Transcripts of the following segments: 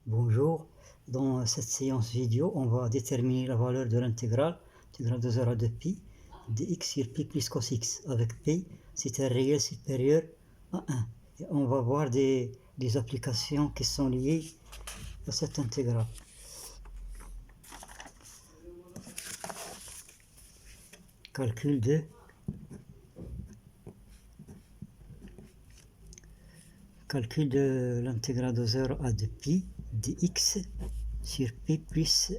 Bonjour, dans cette séance vidéo, on va déterminer la valeur de l'intégrale de 0 à 2pi de x sur pi plus cos x, avec p c'est un réel supérieur à 1. Et on va voir des applications qui sont liées à cette intégrale. Calcul de l'intégrale de 0 à 2pi de x sur pi plus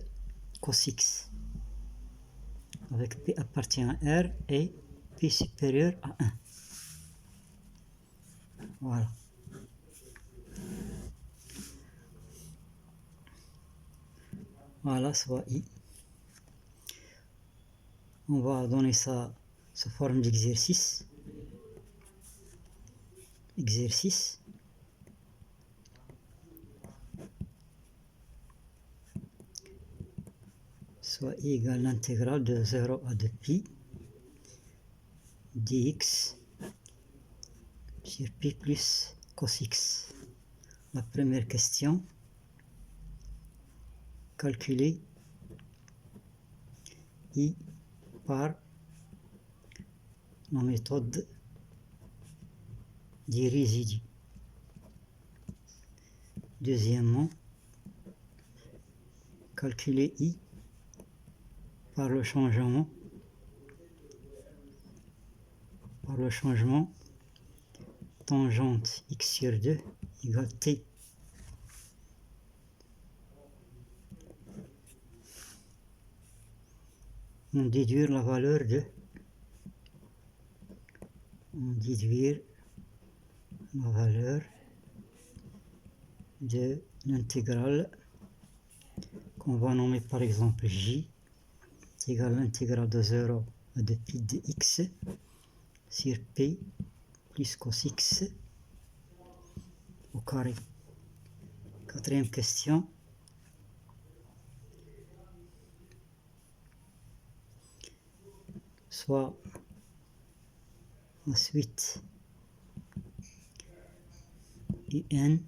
cos x, avec p appartient à R et p supérieur à 1. Voilà. Voilà, soit I. On va donner ça sous forme d'exercice. Exercice. Soit I égale l'intégrale de 0 à 2pi dx sur pi plus cos x. La première question, calculer I par la méthode des résidus. Deuxièmement, calculer I par le changement tangente x sur 2 égale t. On déduire la valeur de l'intégrale qu'on va nommer par exemple j égale l'intégrale de 0 à 2pi de x sur p plus cos x au carré. Quatrième question, soit la suite un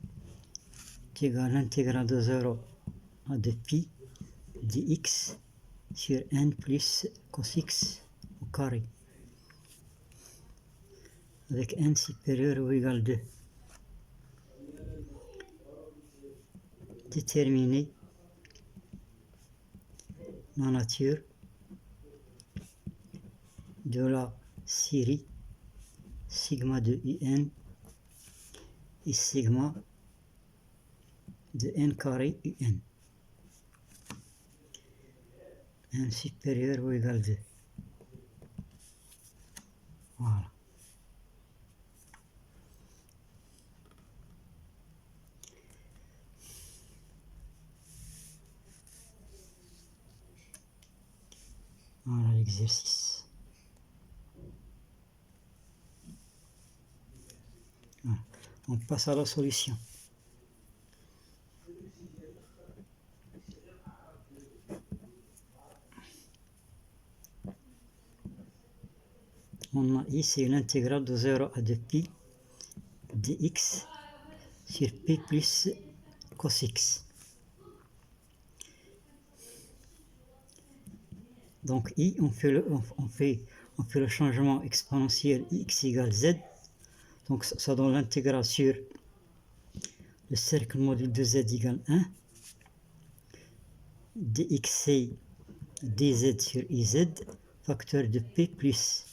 égale l'intégrale de 0 à 2pi de x sur n plus cos x au carré, avec n supérieur ou égal 2. Déterminer la nature de la série sigma de un et sigma de n carré un. n supérieur ou égal 2. Voilà. Voilà l'exercice. Voilà. On passe à la solution. On a ici l'intégrale de 0 à 2pi de x sur p plus cos x. Donc I, on fait le changement exponentiel x égale z. Donc ça donne l'intégrale sur le cercle module de z égale 1 dxc dz sur iz, facteur de p plus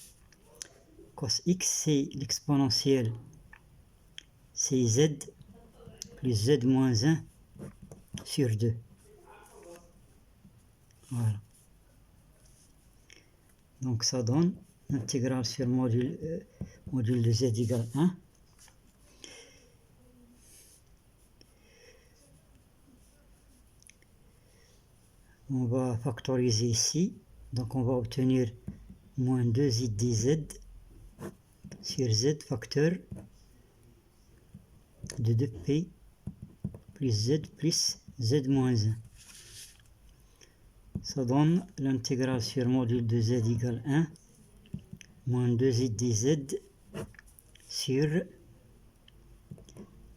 cos x, c'est l'exponentielle c'est z plus z moins 1 sur 2. Voilà. Donc ça donne l'intégrale sur module de z égale 1. On va factoriser ici. Donc on va obtenir moins 2i dz sur z facteur de 2p plus z moins 1. Ça donne l'intégrale sur module de z égale 1 moins 2i dz sur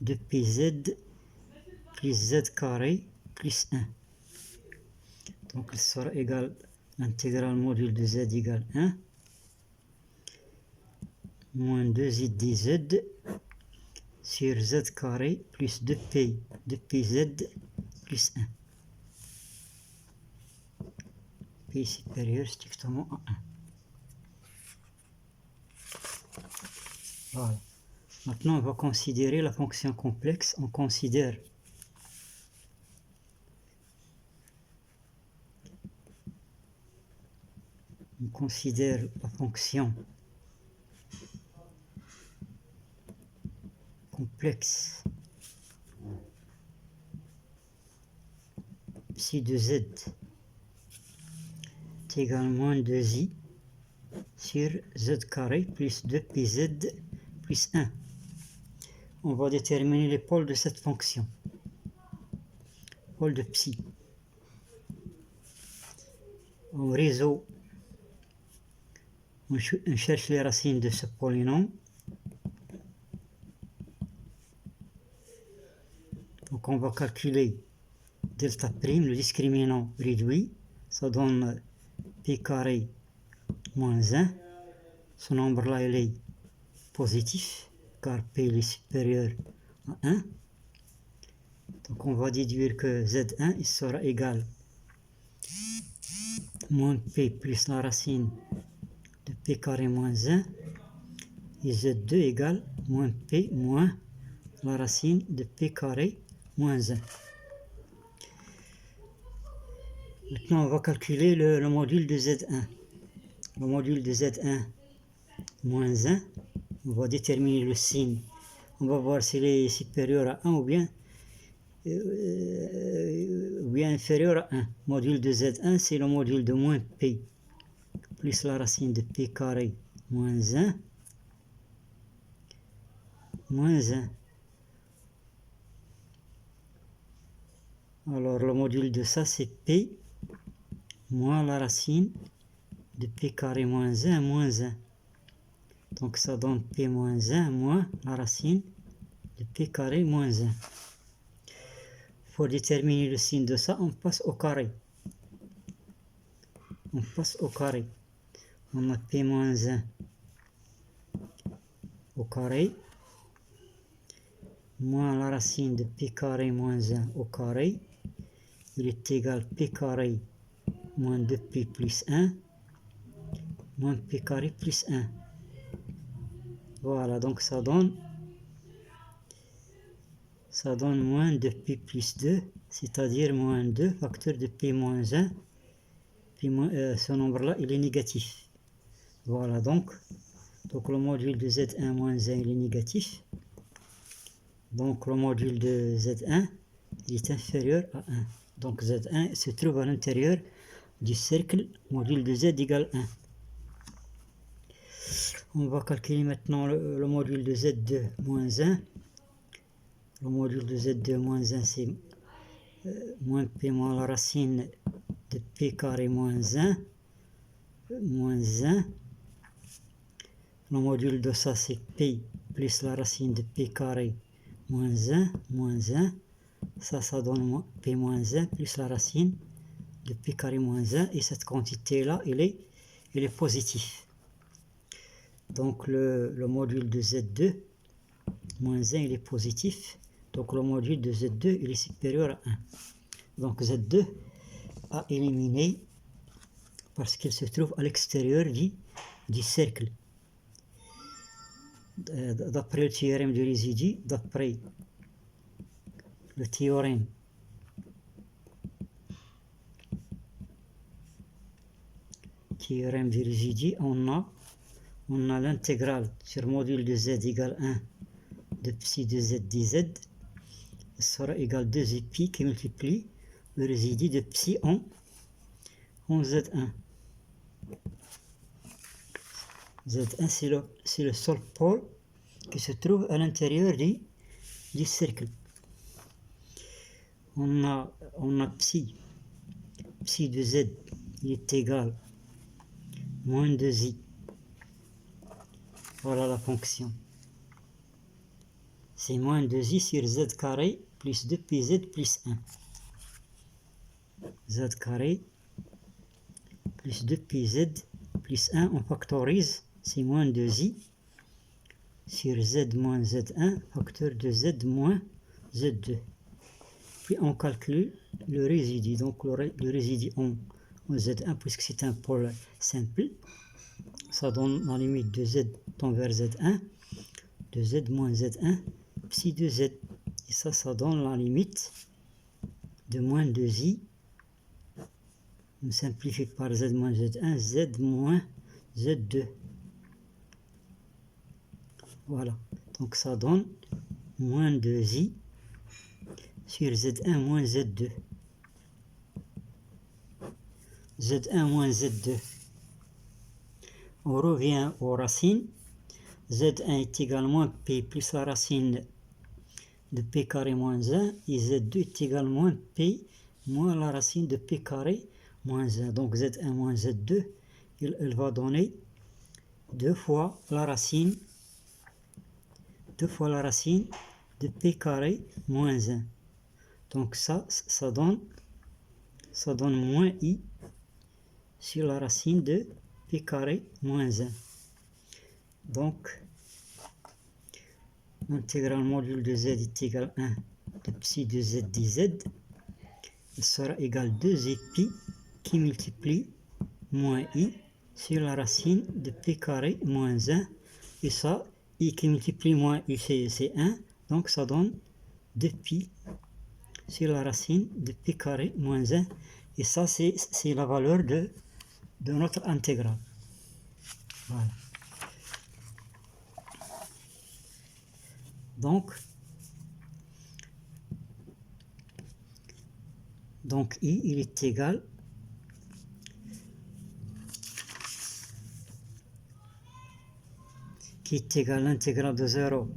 2pz plus z carré plus 1. Donc il sera égal, l'intégrale module de z égale 1, moins 2i dz sur z carré plus 2p de pz plus 1. P supérieur strictement à 1. Voilà. Maintenant, on va considérer la fonction complexe. On considère la fonction complexe psi de z est égal à moins 2i sur z carré plus 2pz plus 1. On va déterminer les pôles de cette fonction. Pôle de psi. On résout, on cherche les racines de ce polynôme. Donc on va calculer delta prime, le discriminant réduit. Ça donne p carré moins 1. Ce nombre-là, il est positif, car p est supérieur à 1. Donc on va déduire que z1 il sera égal moins p plus la racine de p carré moins 1, et z2 égale moins p moins la racine de p carré moins 1. Maintenant on va calculer le module de z1. Le module de z1 moins 1, on va déterminer le signe. On va voir s'il est supérieur à 1 ou bien inférieur à 1. Module de z1, c'est le module de moins p plus la racine de p carré moins 1 moins 1. Alors le module de ça, c'est p moins la racine de p carré moins 1 moins 1. Donc ça donne p moins 1 moins la racine de p carré moins 1. Pour déterminer le signe de ça, on passe au carré. On passe au carré. On a p moins 1 au carré moins la racine de p carré moins 1 au carré. Il est égal à p carré moins 2p plus 1 moins p carré plus 1. Voilà, donc ça donne moins 2p plus 2, c'est-à-dire moins 2 facteur de p moins 1. Puis ce nombre-là, il est négatif. Voilà, donc le module de z1 moins 1, il est négatif. Donc le module de z1, il est inférieur à 1. Donc z1 se trouve à l'intérieur du cercle module de z égale 1. On va calculer maintenant le module de z2 moins 1. Le module de z2 moins 1, c'est moins p moins la racine de p carré moins 1 moins 1. Le module de ça, c'est p plus la racine de p carré moins 1 moins 1. Ça donne p moins 1 plus la racine de p carré moins 1. Et cette quantité-là, elle est positive. Donc le module de z2 moins 1, il est positif. Donc le module de z2, il est supérieur à 1. Donc z2 a éliminé parce qu'il se trouve à l'extérieur du cercle. D'après le théorème de résidu, d'après le théorème de résidu, on a l'intégrale sur module de z égale 1 de psi de z dz sera égal à 2 pi qui multiplie le résidu de psi en z1. Z1, c'est le seul pôle qui se trouve à l'intérieur du cercle. On a psi de z, il est égal à moins 2i. Voilà la fonction. C'est moins 2i sur z carré plus 2pz plus 1. Z carré plus 2pz plus 1, on factorise, c'est moins 2i sur z moins z1, facteur de z moins z2. Puis on calcule le résidu, donc le résidu en z1, puisque c'est un pôle simple, ça donne la limite de z tend vers z1, de z moins z1, psi de z, et ça donne la limite de moins 2i, on simplifie par z moins z1, z moins z2. Voilà, donc ça donne moins 2i sur z1 moins z2. z1 moins z2. On revient aux racines. z1 est égal à moins p plus la racine de p carré moins 1, et z2 est égal à moins p moins la racine de p carré moins 1. Donc z1 moins z2, elle va donner 2 fois la racine de p carré moins 1. Donc ça donne moins i sur la racine de p carré moins 1. Donc, l'intégrale module de z est égal à 1 de psi de z dz. Il sera égal à 2 pi qui multiplie moins i sur la racine de p carré moins 1. Et ça, i qui multiplie moins i, c'est 1. Donc, ça donne 2 pi sur la racine de p carré moins 1. Et ça, c'est la valeur de notre intégrale. Voilà. Donc i, il est égal à l'intégrale de 0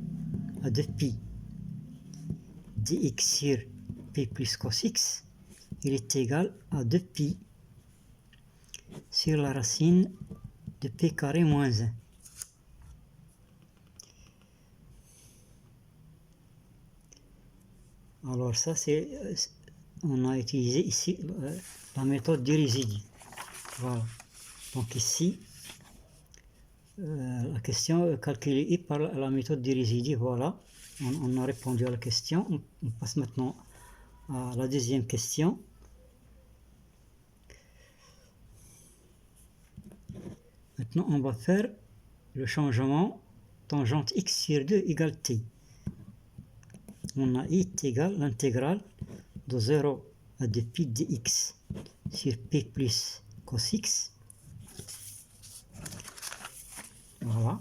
à 2 pi dx sur p plus cos x, il est égal à 2 pi sur la racine de p carré moins 1. Alors ça, on a utilisé ici la méthode du résidu. Voilà. Donc ici, la question calculée par la méthode du résidu, voilà. On a répondu à la question. On passe maintenant à la deuxième question. Maintenant, on va faire le changement tangente x sur 2 égale t. On a i est égal à l'intégrale de 0 à 2 pi dx sur p plus cos x. Voilà.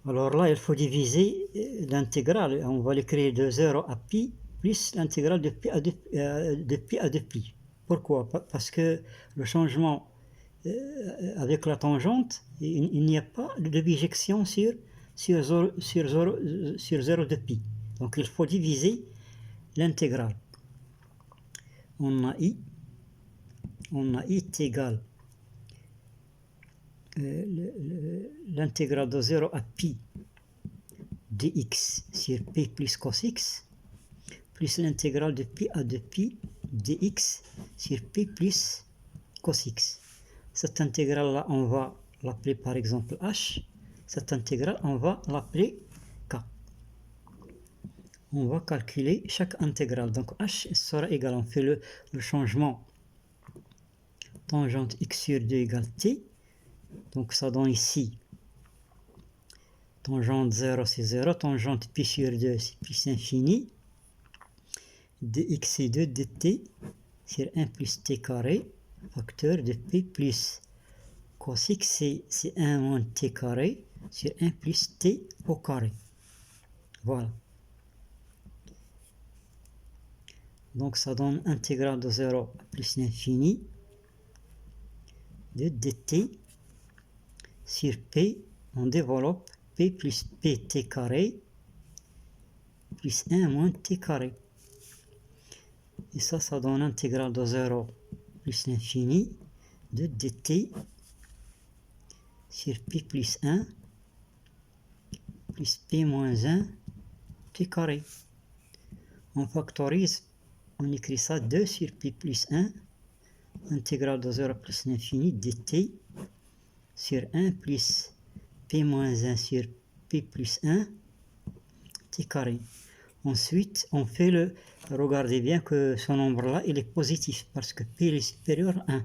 Alors là, il faut diviser l'intégrale. On va l'écrire de 0 à pi plus l'intégrale de pi à 2 pi. Pourquoi? Parce que le changement avec la tangente, il n'y a pas de bijection sur 0 de pi. Donc il faut diviser l'intégrale. On a i est égal l'intégrale de 0 à pi dx sur p plus cos x plus l'intégrale de pi à 2 pi dx sur p plus cos x. Cette intégrale-là, on va l'appeler par exemple h. Cette intégrale, on va l'appeler k. On va calculer chaque intégrale. Donc h sera égal, on fait le changement tangente x sur 2 égale t. Donc ça donne ici tangente 0 c'est 0, tangente pi sur 2 c'est plus infini, dx et 2 dt sur 1 plus t carré, facteur de p plus cos x c'est 1 moins t carré sur 1 plus t au carré. Voilà. Donc ça donne intégrale de 0 plus l'infini de dt sur p, on développe p plus pt carré plus 1 moins t carré. Et ça donne intégrale de 0 plus l'infini de dt sur p plus 1 plus p moins 1 t carré. On factorise, on écrit ça 2 sur p plus 1 intégrale de 0 plus l'infini dt sur 1 plus p moins 1 sur p plus 1 t carré. Ensuite, on fait le... Regardez bien que ce nombre-là, il est positif parce que p est supérieur à 1.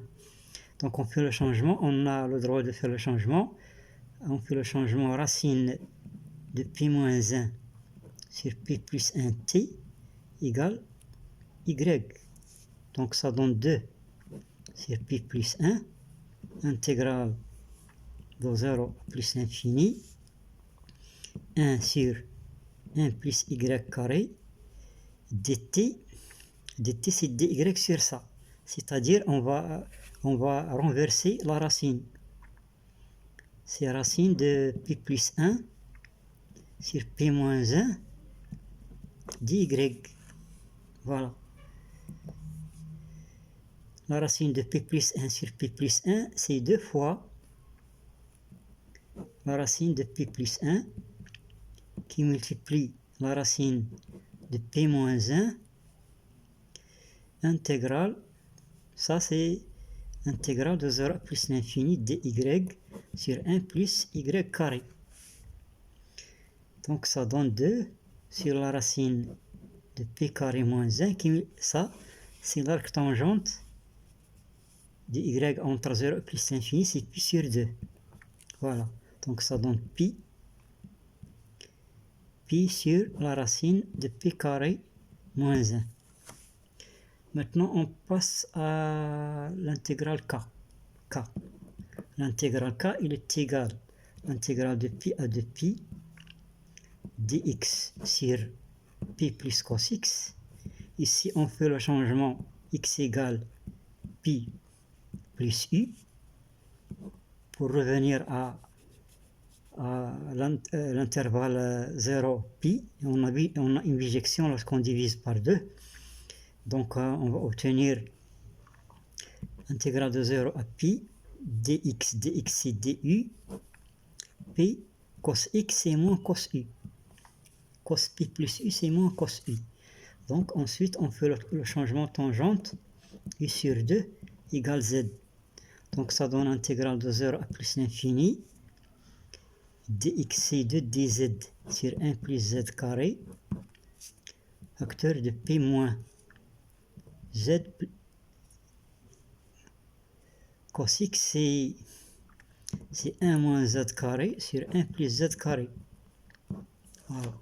Donc on fait le changement, on a le droit de faire le changement. On fait le changement racine de p moins 1 sur p plus 1 t égale y. Donc ça donne 2 sur p plus 1 intégrale de 0 plus l'infini 1 sur 1 plus y carré dt c'est dy sur ça. C'est-à-dire on va renverser la racine. C'est racine de p plus 1 sur p moins 1 dy. Voilà. La racine de p plus 1 sur p plus 1, c'est 2 fois la racine de p plus 1 qui multiplie la racine de p moins 1 intégrale, ça c'est intégrale de 0 plus l'infini dy sur 1 plus y carré. Donc ça donne 2 sur la racine de p carré moins 1, qui, ça c'est l'arc tangente de y entre 0 et plus l'infini, c'est pi sur 2. Voilà, donc ça donne pi sur la racine de p carré moins 1. Maintenant, on passe à l'intégrale k. L'intégrale k, il est égal à l'intégrale de pi à 2pi dx sur pi plus cos x. Ici, on fait le changement x égale pi plus u pour revenir à l'intervalle 0 pi. On a une bijection lorsqu'on divise par 2. Donc on va obtenir intégrale de 0 à pi dx c'est du p cos x c'est moins cos u. Cos pi plus u c'est moins cos u. Donc ensuite on fait le changement tangente u sur 2 égale z. Donc ça donne intégrale de 0 à plus l'infini dx c'est 2 dz sur 1 plus z carré facteur de p moins z cos x c'est 1 moins z carré sur 1 plus z carré. Voilà.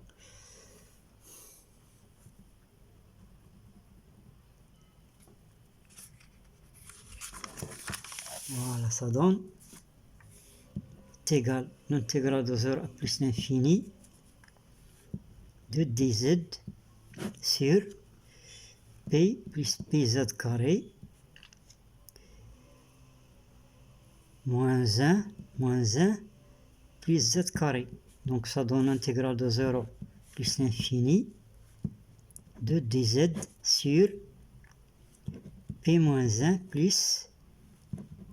Voilà, ça donne égal l'intégrale de 0 à plus l'infini de dz sur p plus pz carré moins 1 plus z carré. Donc ça donne l'intégrale de 0 plus l'infini de dz sur p moins 1 plus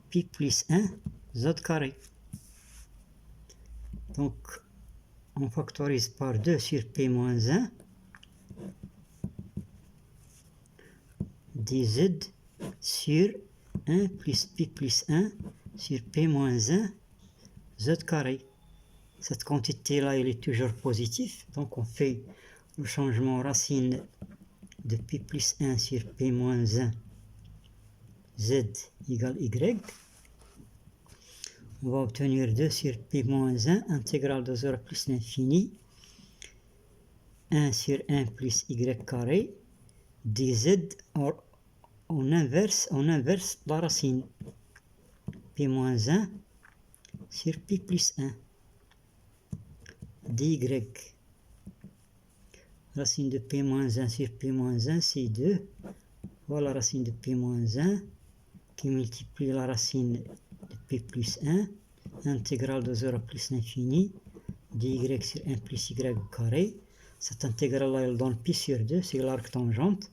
pi plus 1 z carré. Donc on factorise par 2 sur p moins 1 dz sur 1 plus pi plus 1 sur p moins 1 z carré. Cette quantité-là, elle est toujours positive, donc on fait le changement racine de pi plus 1 sur p moins 1 z égale y. On va obtenir 2 sur p moins 1 intégrale de 0 plus l'infini 1 sur 1 plus y carré dz. On inverse la racine p moins 1 sur p plus 1 dy. Racine de p moins 1 sur p moins 1 c'est 2. Voilà la racine de p moins 1 qui multiplie la racine de p plus 1 intégrale de 0 plus l'infini dy sur 1 plus y carré. Cette intégrale là elle donne pi sur 2, c'est l'arc tangente.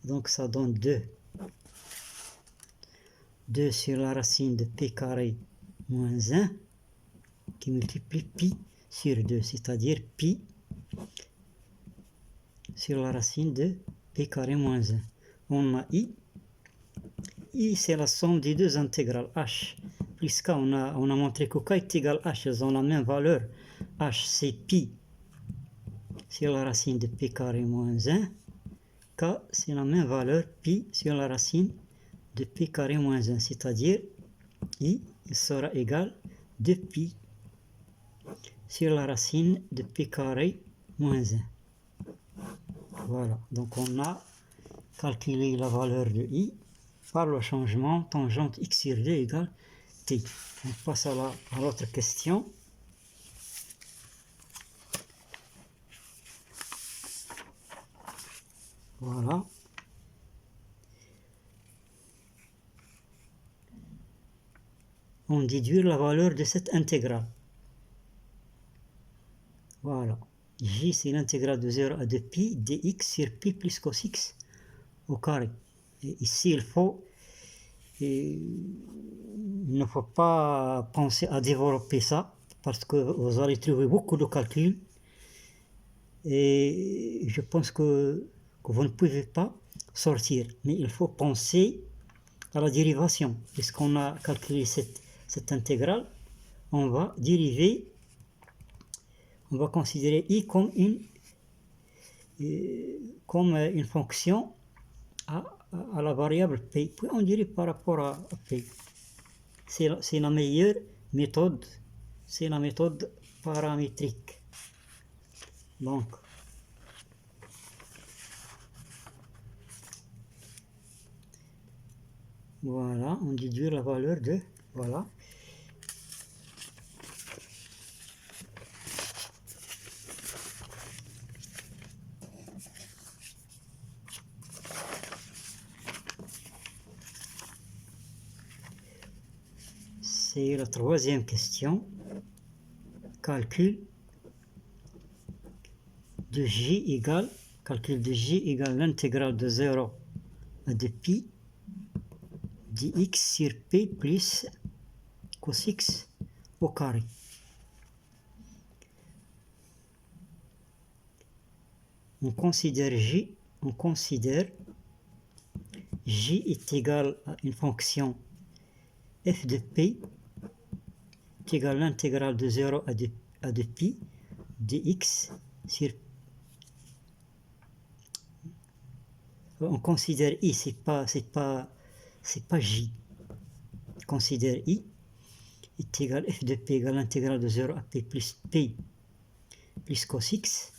Donc ça donne 2 2 sur la racine de p carré moins 1 qui multiplie pi sur 2, c'est-à-dire pi sur la racine de p carré moins 1. On a i. I, c'est la somme des deux intégrales h plus k. On a montré que k est égal à h, elles ont la même valeur. H, c'est pi sur la racine de p carré moins 1. K, c'est la même valeur, pi sur la racine de p carré moins 1, c'est-à-dire i sera égal de pi sur la racine de p carré moins 1. Voilà, donc on a calculé la valeur de i par le changement tangente x sur 2 égale t. On passe à l'autre question. Voilà. On déduit la valeur de cette intégrale. Voilà. J, c'est l'intégrale de 0 à 2 pi dx sur pi plus cos x au carré. Et ici, il ne faut pas penser à développer ça, parce que vous allez trouver beaucoup de calculs. Et je pense que vous ne pouvez pas sortir. Mais il faut penser à la dérivation. Puisqu'on a calculé cette intégrale, on va dériver. On va considérer i comme une fonction à la variable p. Puis on dérive par rapport à p. C'est la meilleure méthode. C'est la méthode paramétrique. Donc, voilà, on déduit la valeur de, voilà. C'est la troisième question. Calcul de j égale l'intégrale de 0 à 2 pi dx sur p plus cos x au carré. On considère j est égal à une fonction f de p est égal à l'intégrale de 0 à 2 pi dx sur. On considère i, c'est pas j. On considère i est égal à f de p égale l'intégrale de 0 à p plus cos x.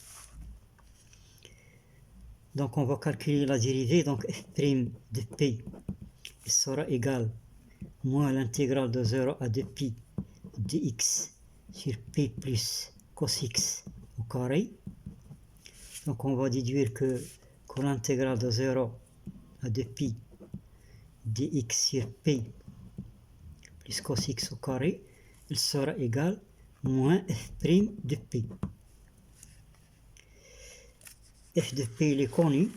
Donc on va calculer la dérivée, donc f' de p sera égal moins l'intégrale de 0 à 2 pi dx sur p plus cos x au carré. Donc on va déduire que l'intégrale de 0 à 2 pi dx sur p plus cos x au carré, il sera égal moins f' de p. F de p, il est connu.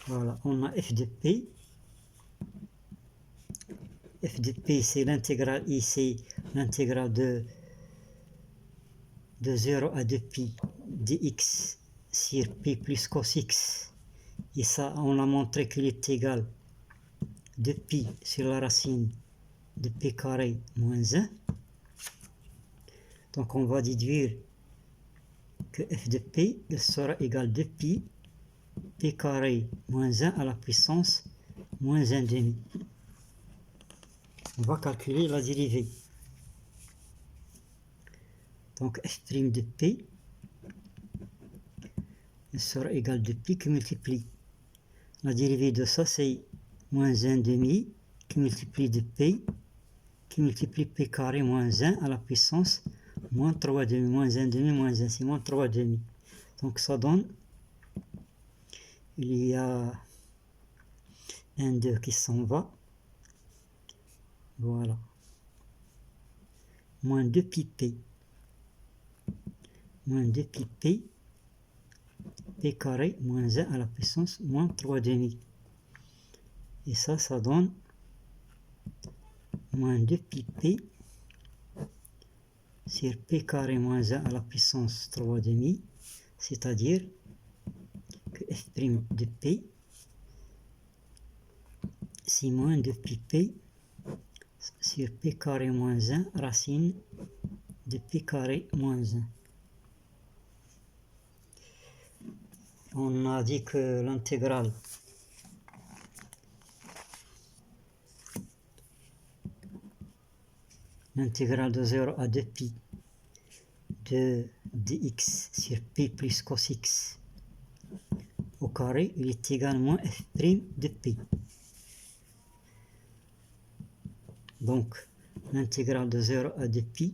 Voilà, on a f de p. F de p, c'est l'intégrale i, c'est l'intégrale de 0 à 2 pi dx sur p plus cos x. Et ça, on a montré qu'il est égal de pi sur la racine de p carré moins 1. Donc on va déduire que f de p sera égal de pi p carré moins 1 à la puissance moins 1 demi. On va calculer la dérivée. Donc f' de p sera égal de pi qui multiplie. La dérivée de ça, c'est moins 1 demi qui multiplie de p qui multiplie p carré moins 1 à la puissance moins 3 demi. Moins 1 demi, moins 1, c'est moins 3 demi. Donc ça donne, il y a un 2 qui s'en va. Voilà. Moins 2 pi p. Moins 2 pi p. P carré moins 1 à la puissance moins 3 demi. Et ça donne moins 2 pi p sur p carré moins 1 à la puissance 3,5, c'est-à-dire que f' de p, c'est moins 2 pi p sur p carré moins 1 racine de p carré moins 1. On a dit que l'intégrale de 0 à 2 pi de dx sur p plus cos x au carré, il est égal à moins f' de p. Donc, l'intégrale de 0 à 2 pi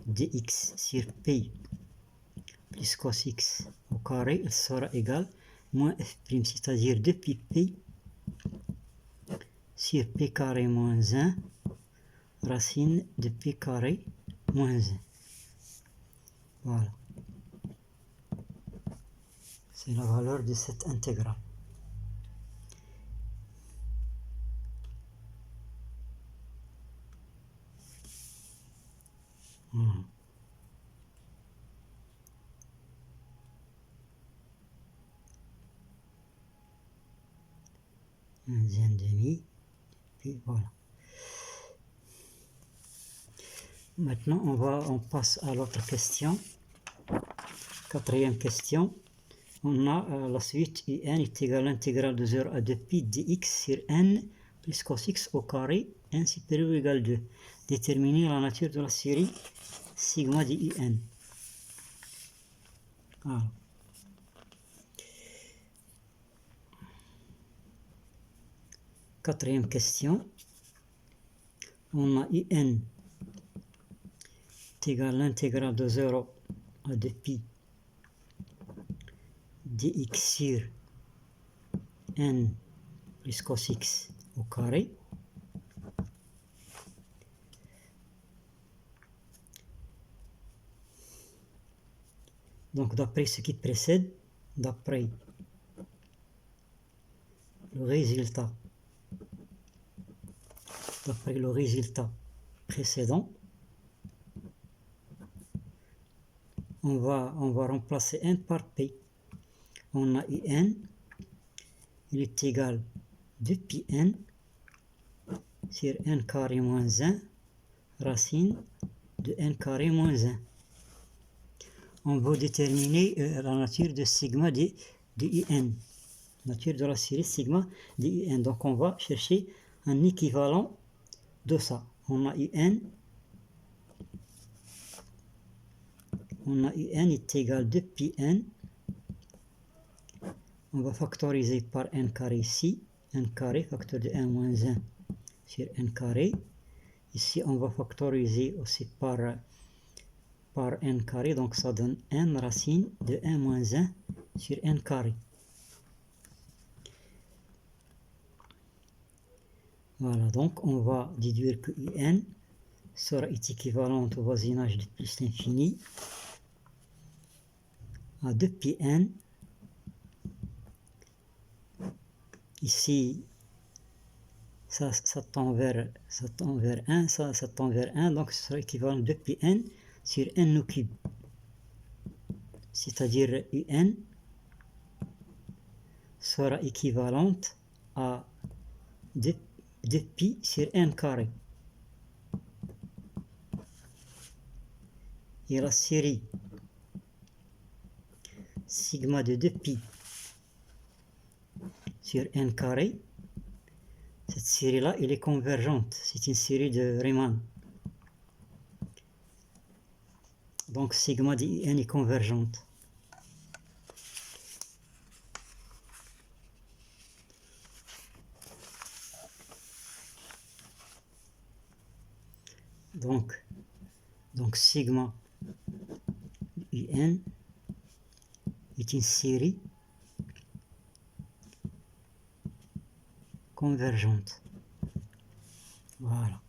dx sur p plus cos x au carré, elle sera égale moins f', c'est-à-dire 2 pi p sur p carré moins 1 racine de p carré moins 1. Voilà. C'est la valeur de cette intégrale. Un demi, puis voilà. Maintenant, on passe à l'autre question. Quatrième question. On a la suite un est égal à l'intégrale de 0 à 2 pi dx sur n plus cos x au carré, n supérieur ou égal à 2. Déterminer la nature de la série sigma de un. Voilà. Quatrième question. On a un est égal à l'intégrale de 0 à 2 pi dx sur n plus cos x au carré. Donc d'après ce qui précède, d'après le résultat précédent, on va remplacer n par p. On a un, il est égal à 2 pi n sur n carré moins 1 racine de n carré moins 1. On va déterminer la nature de sigma de un, nature de la série sigma de un. Donc on va chercher un équivalent de ça. On a un est égal à 2 pi n. On va factoriser par n carré ici. n carré, facteur de 1 moins 1 sur n carré. Ici, on va factoriser aussi par n carré. Donc ça donne n racine de 1 moins 1 sur n carré. Voilà, donc on va déduire que un sera équivalente au voisinage de plus l'infini à 2 pi n. Ici, ça tend vers 1, ça tend vers 1, donc ce sera équivalent à 2 pi n sur n au cube. C'est-à-dire un sera équivalente à 2 pi sur n carré. Et la série sigma de 2 pi sur n carré, cette série-là, elle est convergente. C'est une série de Riemann. Donc sigma de n est convergente. Donc sigma un est une série convergente. Voilà.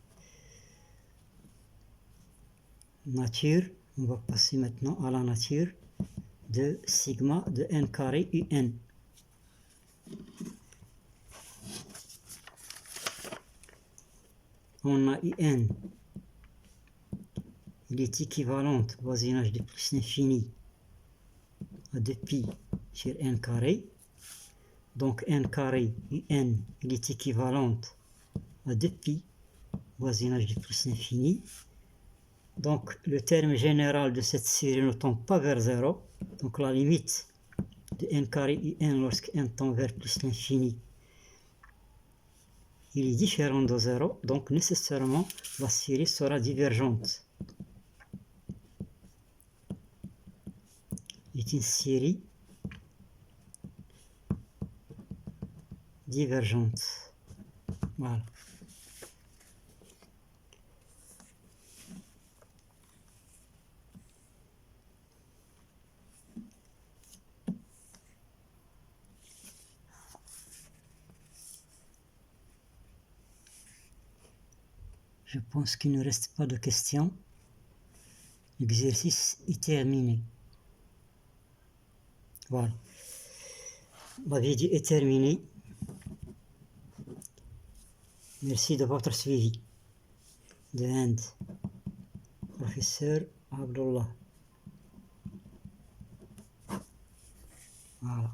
Nature, on va passer maintenant à la nature de sigma de n carré un. on a IN, il est équivalent, voisinage de plus l'infini, à 2pi sur n carré. Donc n carré, IN, il est équivalent à 2pi, voisinage de plus l'infini. Donc le terme général de cette série ne tend pas vers 0. Donc la limite de n carré IN lorsque n tend vers plus l'infini, il est différent de 0. Donc nécessairement la série sera divergente. C'est une série divergente. Voilà. Je pense qu'il ne reste pas de questions. L'exercice est terminé. Voilà. La vidéo est terminée. Merci de votre suivi. De Inde, professeur Abdullah. Voilà.